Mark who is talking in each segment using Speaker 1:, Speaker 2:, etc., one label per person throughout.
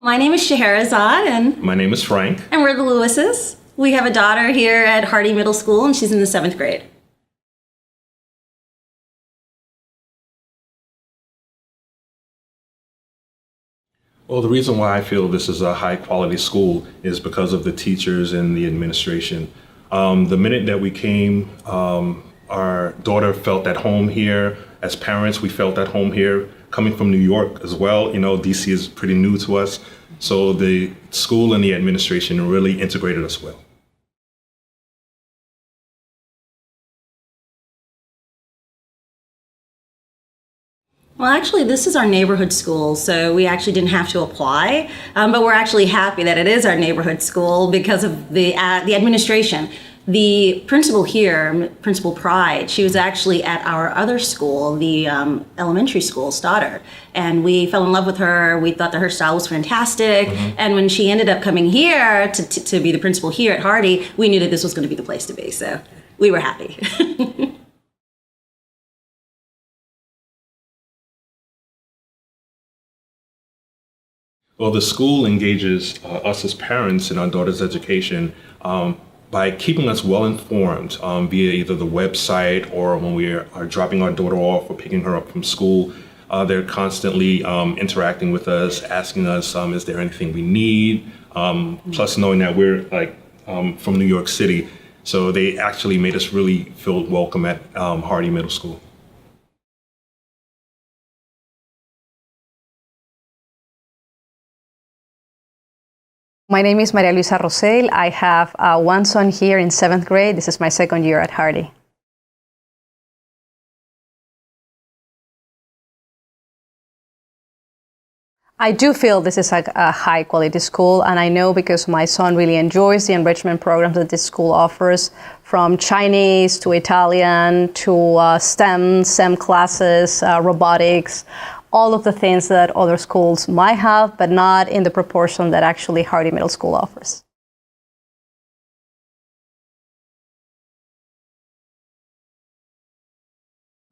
Speaker 1: My name is Scheherazade, and
Speaker 2: My name is Frank.
Speaker 1: we're the Lewises. We have a daughter here at Hardy Middle School, and she's in the 7th grade.
Speaker 2: Well, the reason why I feel this is a high quality school is because of the teachers and the administration. The minute that we came, our daughter felt at home here. As parents, we felt at home here. Coming from New York as well, DC is pretty new to us. So the school and the administration really integrated us well.
Speaker 1: Well, actually, this is our neighborhood school, so we actually didn't have to apply, but we're actually happy that it is our neighborhood school because of the administration. The principal here, Principal Pride, she was actually at our other school, the elementary school, Stoddard, and we fell in love with her. We thought that her style was fantastic, and when she ended up coming here to be the principal here at Hardy, we knew that this was going to be the place to be, so we were happy.
Speaker 2: Well, the school engages us as parents in our daughter's education by keeping us well informed via either the website or when we are dropping our daughter off or picking her up from school. They're constantly interacting with us, asking us, is there anything we need? Plus knowing that we're from New York City. So they actually made us really feel welcome at Hardy Middle School.
Speaker 3: My name is Maria Luisa Rosell. I have one son here in 7th grade. This is my 2nd year at Hardy. I do feel this is a high quality school, and I know because my son really enjoys the enrichment programs that this school offers, from Chinese to Italian to STEM classes, robotics, all of the things that other schools might have, but not in the proportion that actually Hardy Middle School offers.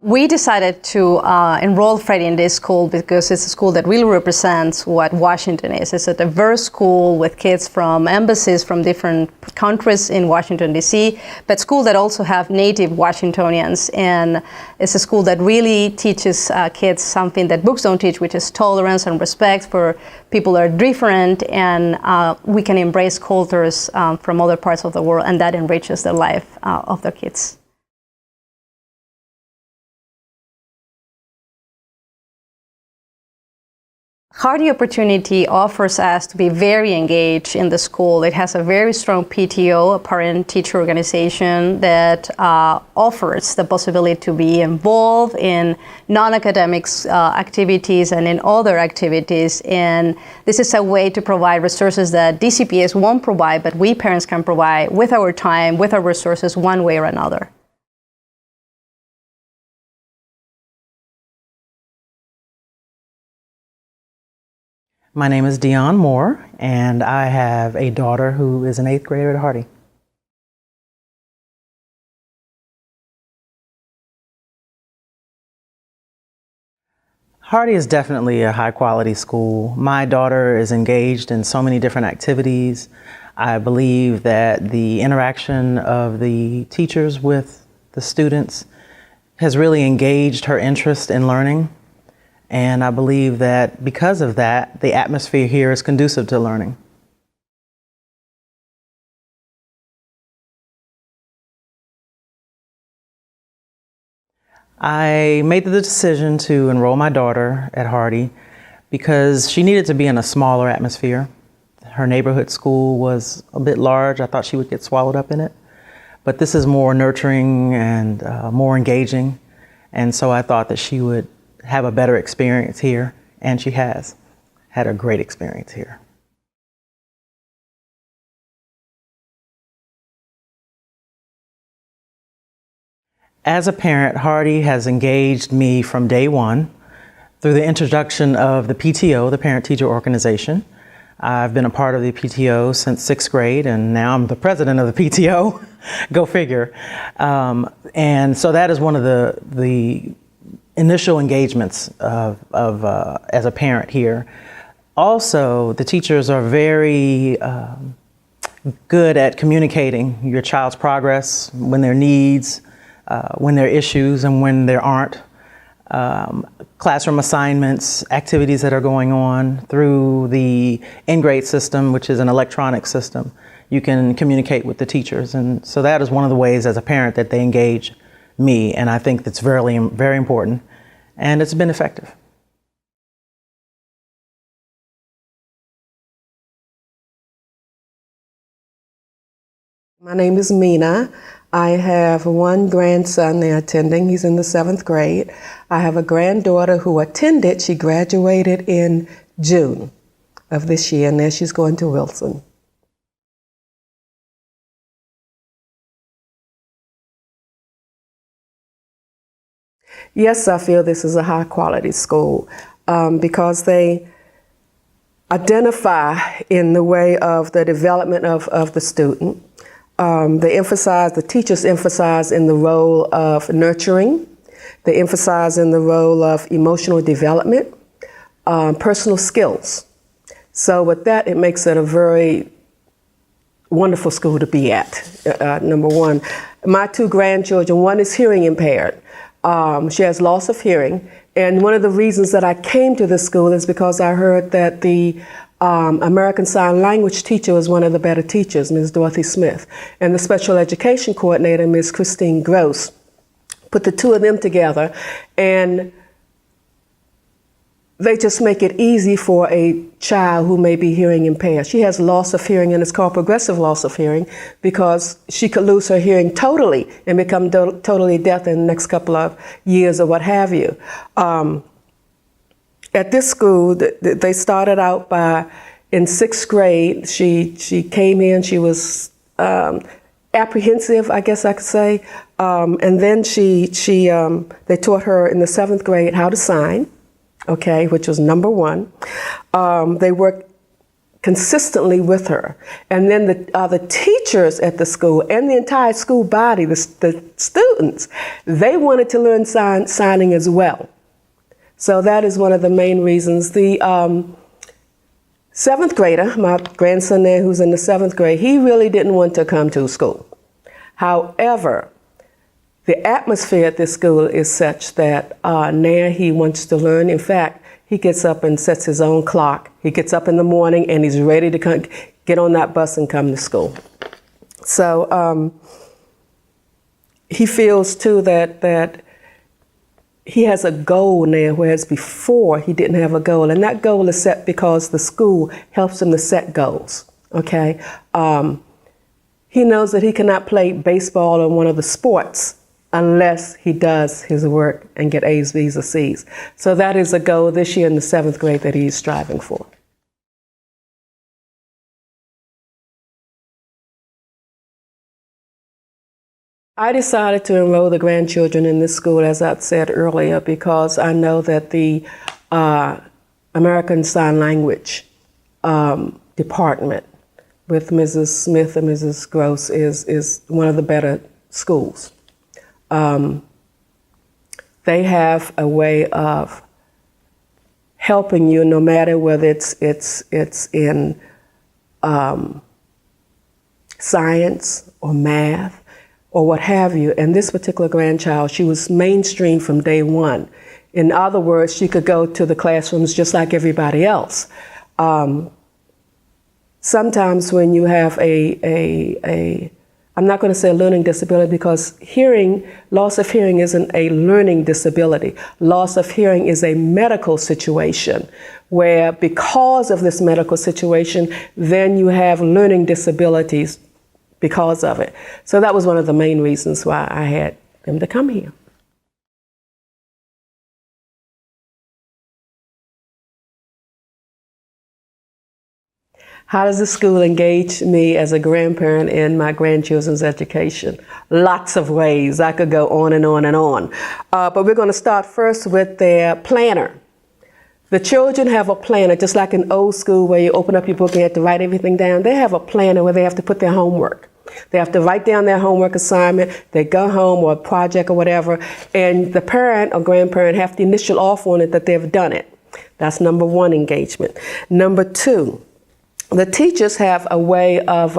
Speaker 3: We decided to enroll Freddie in this school because it's a school that really represents what Washington is. It's a diverse school with kids from embassies from different countries in Washington, D.C., but school that also have native Washingtonians. And it's a school that really teaches kids something that books don't teach, which is tolerance and respect for people that are different, and we can embrace cultures from other parts of the world, and that enriches the life of their kids. Hardy Opportunity offers us to be very engaged in the school. It has a very strong PTO, a parent-teacher organization, that offers the possibility to be involved in non-academic activities and in other activities. And this is a way to provide resources that DCPS won't provide, but we parents can provide with our time, with our resources, one way or another.
Speaker 4: My name is Dion Moore, and I have a daughter who is an 8th grader at Hardy. Hardy is definitely a high-quality school. My daughter is engaged in so many different activities. I believe that the interaction of the teachers with the students has really engaged her interest in learning. And I believe that because of that, the atmosphere here is conducive to learning. I made the decision to enroll my daughter at Hardy because she needed to be in a smaller atmosphere. Her neighborhood school was a bit large. I thought she would get swallowed up in it. But this is more nurturing and more engaging. And so I thought that she would have a better experience here, and she has had a great experience here. As a parent, Hardy has engaged me from day one through the introduction of the PTO, the Parent-Teacher Organization. I've been a part of the PTO since 6th grade, and now I'm the president of the PTO. Go figure. And so that is one of the initial engagements as a parent here. Also, the teachers are very good at communicating your child's progress, when there are needs, when there are issues, and when there aren't. Classroom assignments, activities that are going on through the in-grade system, which is an electronic system. You can communicate with the teachers. And so that is one of the ways as a parent that they engage me. And I think that's very, very important. And it's been effective.
Speaker 5: My name is Mina. I have one grandson there attending. He's in the 7th grade. I have a granddaughter who attended. She graduated in June of this year, and now she's going to Wilson. Yes, I feel this is a high quality school because they identify in the way of the development of the student. The teachers emphasize in the role of nurturing. They emphasize in the role of emotional development, personal skills. So with that, it makes it a very wonderful school to be at, number one. My 2 grandchildren, one is hearing impaired. She has loss of hearing. And one of the reasons that I came to this school is because I heard that the American Sign Language teacher was one of the better teachers, Ms. Dorothy Smith. And the special education coordinator, Ms. Christine Gross, put the 2 of them together, and they just make it easy for a child who may be hearing impaired. She has loss of hearing, and it's called progressive loss of hearing because she could lose her hearing totally and become totally deaf in the next couple of years or what have you. At this school, they started out in 6th grade, she came in, she was apprehensive, I guess I could say, and then they taught her in the 7th grade how to sign, okay, which was number 1. They worked consistently with her. And then the teachers at the school and the entire school body, the students, they wanted to learn signing as well. So that is one of the main reasons. The 7th grader, my grandson there who's in the 7th grade, he really didn't want to come to school. However, the atmosphere at this school is such that now he wants to learn. In fact, he gets up and sets his own clock. He gets up in the morning and he's ready to get on that bus and come to school. So he feels too that he has a goal now, whereas before he didn't have a goal. And that goal is set because the school helps him to set goals, okay? He knows that he cannot play baseball or one of the sports unless he does his work and get A's, B's, or C's. So that is a goal this year in the 7th grade that he's striving for. I decided to enroll the grandchildren in this school, as I said earlier, because I know that the American Sign Language department with Mrs. Smith and Mrs. Gross is one of the better schools. They have a way of helping you, no matter whether it's in science or math or what have you. And this particular grandchild, she was mainstream from day one. In other words, she could go to the classrooms just like everybody else. Sometimes when you have I'm not going to say a learning disability because loss of hearing isn't a learning disability. Loss of hearing is a medical situation where because of this medical situation, then you have learning disabilities because of it. So that was one of the main reasons why I had them to come here. How does the school engage me as a grandparent in my grandchildren's education? Lots of ways. I could go on and on and on. But we're going to start first with their planner. The children have a planner, just like in old school where you open up your book and you have to write everything down. They have a planner where they have to put their homework. They have to write down their homework assignment, they go home or a project or whatever, and the parent or grandparent have to initial off on it that they've done it. That's number one engagement. Number two, the teachers have a way of,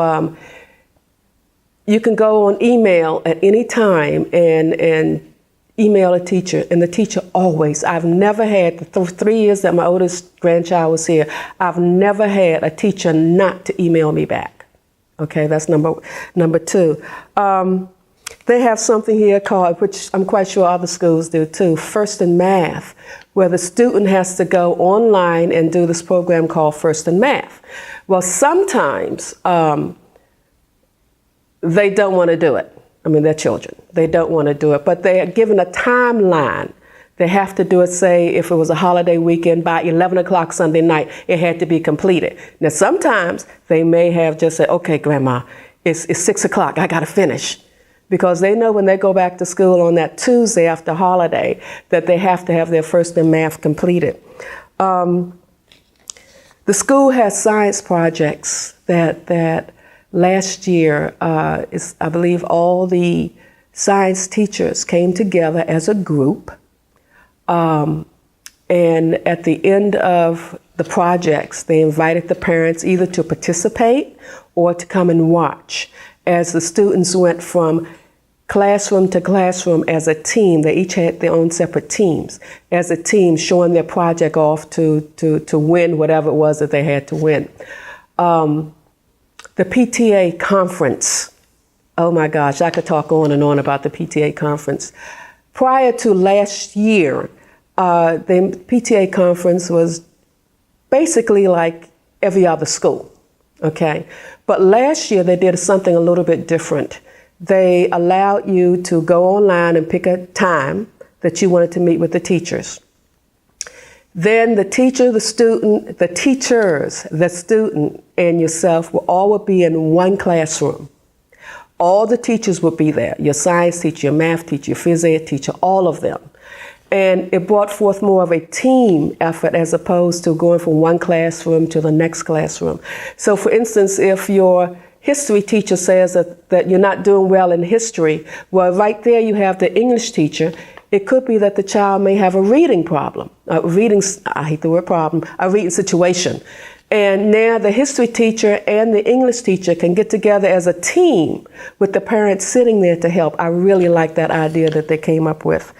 Speaker 5: you can go on email at any time and email a teacher, and the teacher always, I've never had, the 3 years that my oldest grandchild was here, I've never had a teacher not to email me back. Okay, that's number two. They have something here called, which I'm quite sure other schools do too, First in Math, where the student has to go online and do this program called First in Math. Well, sometimes they don't want to do it. I mean, they're children. They don't want to do it, but they are given a timeline. They have to do it, say, if it was a holiday weekend, by 11 o'clock Sunday night, it had to be completed. Now, sometimes they may have just said, okay, Grandma, it's 6 o'clock, I got to finish. Because they know when they go back to school on that Tuesday after holiday that they have to have their First in Math completed. The school has science projects that last year, I believe all the science teachers came together as a group. And at the end of the projects, they invited the parents either to participate or to come and watch as the students went from classroom to classroom as a team. They each had their own separate teams as a team, showing their project off to win whatever it was that they had to win. The PTA conference, oh my gosh, I could talk on and on about the PTA conference. Prior to last year, the PTA conference was basically like every other school, okay? But last year they did something a little bit different. They allowed you to go online and pick a time that you wanted to meet with the teachers. Then the teacher, the student, the teachers, the student, and yourself would be in one classroom. All the teachers would be there, your science teacher, your math teacher, your phys ed teacher, all of them. And it brought forth more of a team effort as opposed to going from one classroom to the next classroom. So for instance, if your history teacher says that you're not doing well in history, well, right there you have the English teacher. It could be that the child may have a reading problem, a reading situation. And now the history teacher and the English teacher can get together as a team with the parents sitting there to help. I really like that idea that they came up with.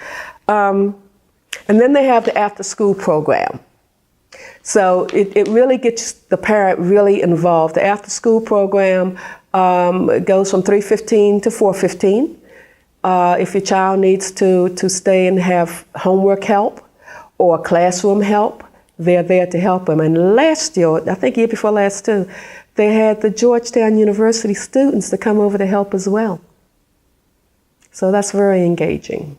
Speaker 5: And then they have the after-school program. So it really gets the parent really involved. The after-school program goes from 3:15 to 4:15. If your child needs to stay and have homework help or classroom help, they're there to help them. And last year, I think year before last too, they had the Georgetown University students to come over to help as well. So that's very engaging.